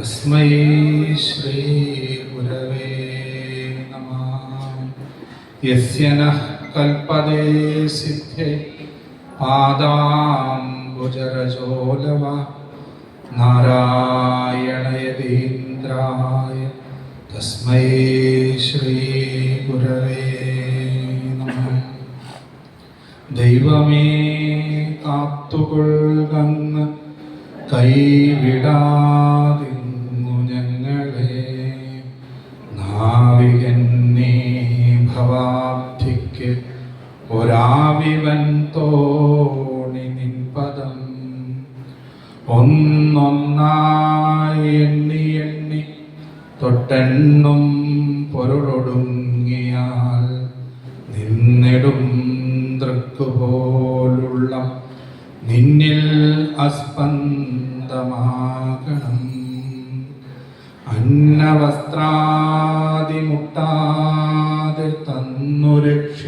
തസ്മൈ ശ്രീ ഗുരവേ നമഃ. യസ്യ നഃ കൽപ്പതേ സിദ്ധേ പാദാംബുജരജോലവ നാരായണയതീന്ദ്രായ തസ്മൈ ശ്രീ ഗുരവേ നമഃ. ദൈവമേ കാത്തുകൊള്ളുകങ്ങ് കൈവിടാതിങ്ങു ഞങ്ങളെ. നാവികന്നീ ഭവാബ്ധിക്ക് ഒരാവിവൻ തോണി നിൻപദം ഒന്നൊന്നായി എണ്ണി എണ്ണി തൊട്ടെണ്ണും പൊരുളൊടുങ്ങിയാൽ നിന്നിടും ദൃക്കുപോലുള്ള നിന്നിൽ അസ്പന്ദമാകണം. അന്നവസ്ത്രാദിമുട്ടാതെ തന്നു രക്ഷി